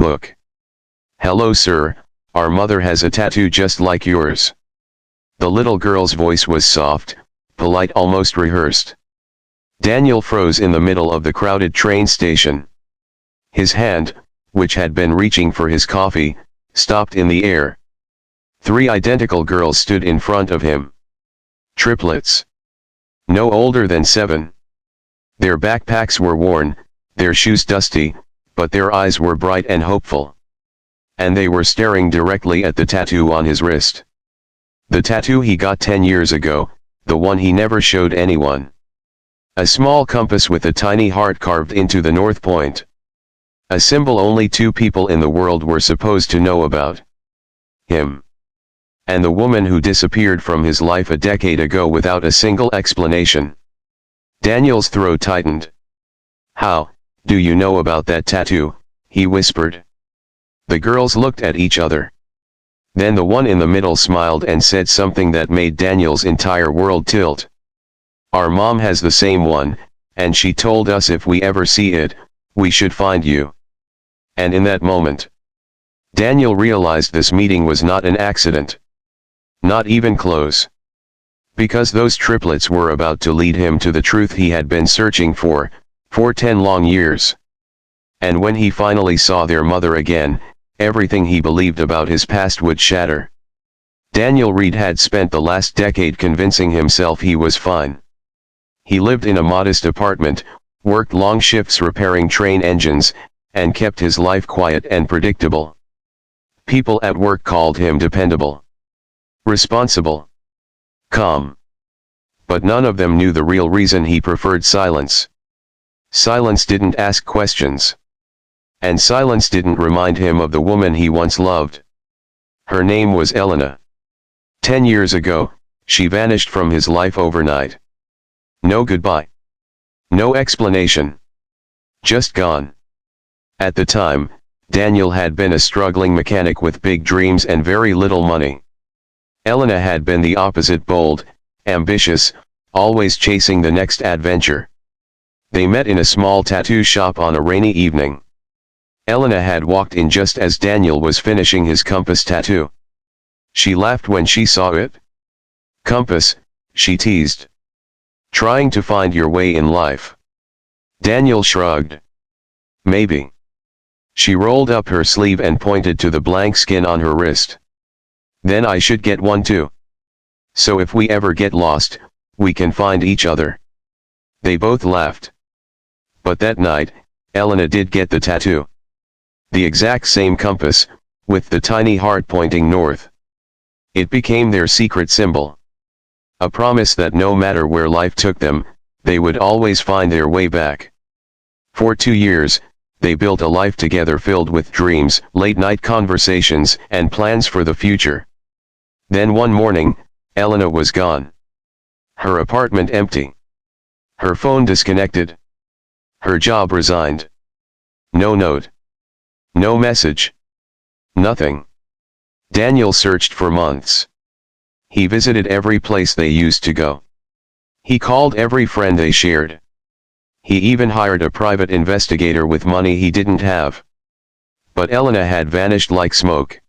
Look. Hello sir, our mother has a tattoo just like yours. The little girl's voice was soft, polite, almost rehearsed. Daniel froze in the middle of the crowded train station. His hand, which had been reaching for his coffee, stopped in the air. 3 identical girls stood in front of him. Triplets. No older than 7. Their backpacks were worn, their shoes dusty, but their eyes were bright and hopeful. And they were staring directly at the tattoo on his wrist. The tattoo he got 10 years ago, the one he never showed anyone. A small compass with a tiny heart carved into the north point. A symbol only 2 people in the world were supposed to know about. Him. And the woman who disappeared from his life a decade ago without a single explanation. Daniel's throat tightened. How do you know about that tattoo? He whispered. The girls looked at each other. Then the one in the middle smiled and said something that made Daniel's entire world tilt. Our mom has the same one, and she told us if we ever see it, we should find you. And in that moment, Daniel realized this meeting was not an accident. Not even close. Because those triplets were about to lead him to the truth he had been searching for 10 long years. And when he finally saw their mother again, everything he believed about his past would shatter. Daniel Reed had spent the last decade convincing himself he was fine. He lived in a modest apartment, worked long shifts repairing train engines, and kept his life quiet and predictable. People at work called him dependable, responsible, calm. But none of them knew the real reason he preferred silence. Silence didn't ask questions. And silence didn't remind him of the woman he once loved. Her name was Elena. 10 years ago, she vanished from his life overnight. No goodbye. No explanation. Just gone. At the time, Daniel had been a struggling mechanic with big dreams and very little money. Elena had been the opposite, bold, ambitious, always chasing the next adventure. They met in a small tattoo shop on a rainy evening. Elena had walked in just as Daniel was finishing his compass tattoo. She laughed when she saw it. Compass, she teased. Trying to find your way in life. Daniel shrugged. Maybe. She rolled up her sleeve and pointed to the blank skin on her wrist. Then I should get one too. So if we ever get lost, we can find each other. They both laughed. But that night, Elena did get the tattoo. The exact same compass, with the tiny heart pointing north. It became their secret symbol. A promise that no matter where life took them, they would always find their way back. For 2 years, they built a life together filled with dreams, late-night conversations, and plans for the future. Then one morning, Elena was gone. Her apartment empty. Her phone disconnected. Her job resigned. No note. No message. Nothing. Daniel searched for months. He visited every place they used to go. He called every friend they shared. He even hired a private investigator with money he didn't have. But Elena had vanished like smoke.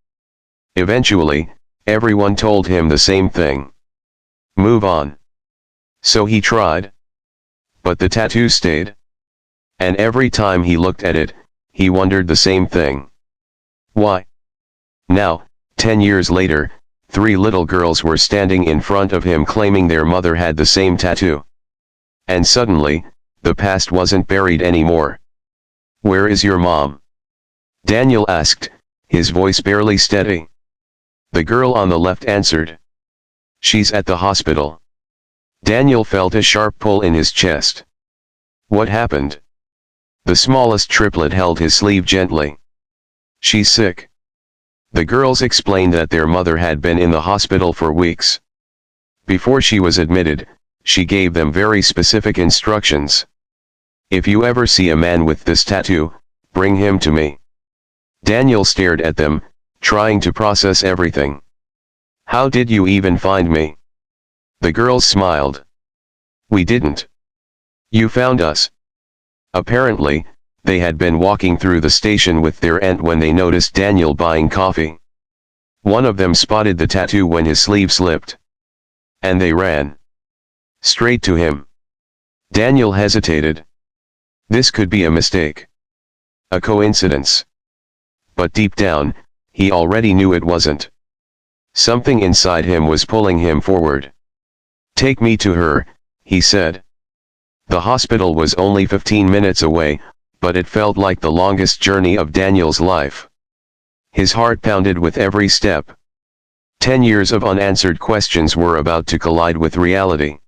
Eventually, everyone told him the same thing. Move on. So he tried. But the tattoo stayed. And every time he looked at it, he wondered the same thing. Why? Now, 10 years later, 3 little girls were standing in front of him claiming their mother had the same tattoo. And suddenly, the past wasn't buried anymore. Where is your mom? Daniel asked, his voice barely steady. The girl on the left answered. She's at the hospital. Daniel felt a sharp pull in his chest. What happened? The smallest triplet held his sleeve gently. She's sick. The girls explained that their mother had been in the hospital for weeks. Before she was admitted, she gave them very specific instructions. If you ever see a man with this tattoo, bring him to me. Daniel stared at them, trying to process everything. How did you even find me? The girls smiled. We didn't. You found us. Apparently, they had been walking through the station with their aunt when they noticed Daniel buying coffee. One of them spotted the tattoo when his sleeve slipped. And they ran straight to him. Daniel hesitated. This could be a mistake. A coincidence. But deep down, he already knew it wasn't. Something inside him was pulling him forward. "Take me to her," he said. The hospital was only 15 minutes away, but it felt like the longest journey of Daniel's life. His heart pounded with every step. 10 years of unanswered questions were about to collide with reality.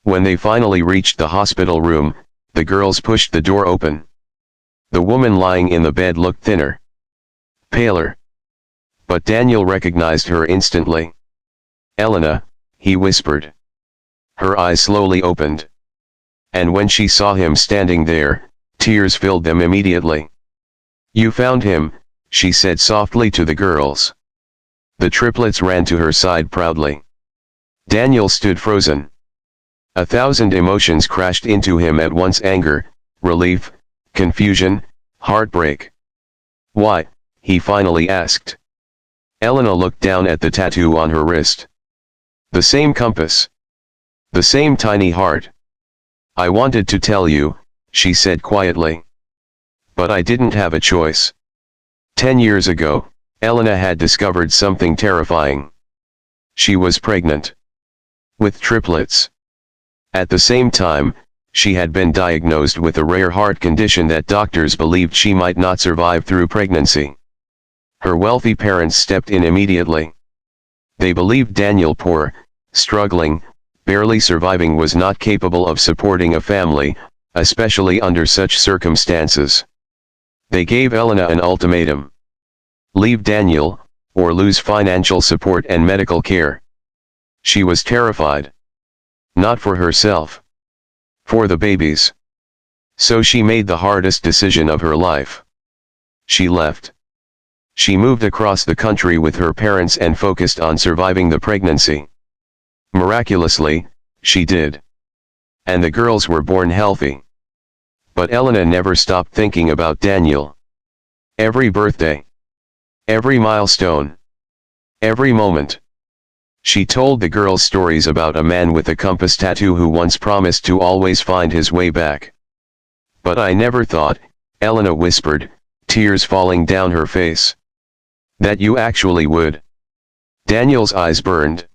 When they finally reached the hospital room, the girls pushed the door open. The woman lying in the bed looked thinner, paler. But Daniel recognized her instantly. "Elena," he whispered. Her eyes slowly opened. And when she saw him standing there, tears filled them immediately. "You found him," she said softly to the girls. The triplets ran to her side proudly. Daniel stood frozen. 1,000 emotions crashed into him at once: anger, relief, confusion, heartbreak. "Why?" he finally asked. Elena looked down at the tattoo on her wrist. The same compass. The same tiny heart. "I wanted to tell you," she said quietly. "But I didn't have a choice." 10 years ago, Elena had discovered something terrifying. She was pregnant. With triplets. At the same time, she had been diagnosed with a rare heart condition that doctors believed she might not survive through pregnancy. Her wealthy parents stepped in immediately. They believed Daniel, poor, struggling, barely surviving, was not capable of supporting a family, especially under such circumstances. They gave Elena an ultimatum. Leave Daniel, or lose financial support and medical care. She was terrified. Not for herself. For the babies. So she made the hardest decision of her life. She left. She moved across the country with her parents and focused on surviving the pregnancy. Miraculously, she did. And the girls were born healthy. But Elena never stopped thinking about Daniel. Every birthday. Every milestone. Every moment. She told the girls stories about a man with a compass tattoo who once promised to always find his way back. "But I never thought," Elena whispered, tears falling down her face, "that you actually would." Daniel's eyes burned.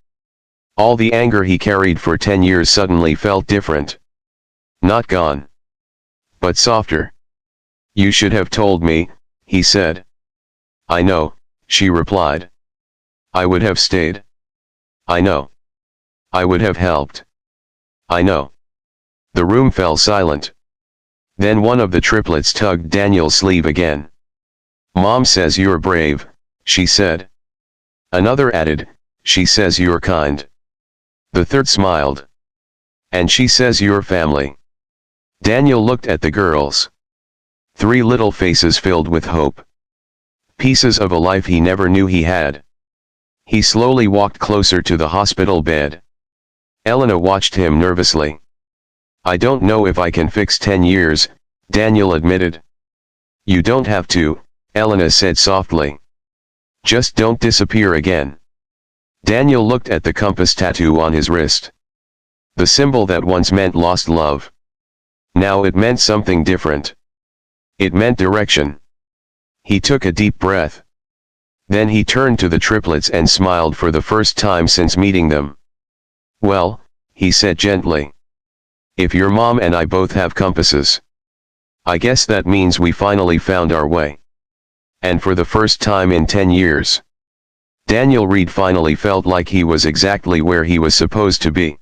All the anger he carried for 10 years suddenly felt different. Not gone. But softer. "You should have told me," he said. "I know," she replied. "I would have stayed. I know. I would have helped. I know." The room fell silent. Then one of the triplets tugged Daniel's sleeve again. "Mom says you're brave," she said. Another added, "She says you're kind." The third smiled. "And she says you're family." Daniel looked at the girls. 3 little faces filled with hope. Pieces of a life he never knew he had. He slowly walked closer to the hospital bed. Elena watched him nervously. "I don't know if I can fix 10 years, Daniel admitted. "You don't have to," Elena said softly. "Just don't disappear again." Daniel looked at the compass tattoo on his wrist. The symbol that once meant lost love. Now it meant something different. It meant direction. He took a deep breath. Then he turned to the triplets and smiled for the first time since meeting them. "Well," he said gently. "If your mom and I both have compasses, I guess that means we finally found our way. And for the first time in 10 years. Daniel Reed finally felt like he was exactly where he was supposed to be.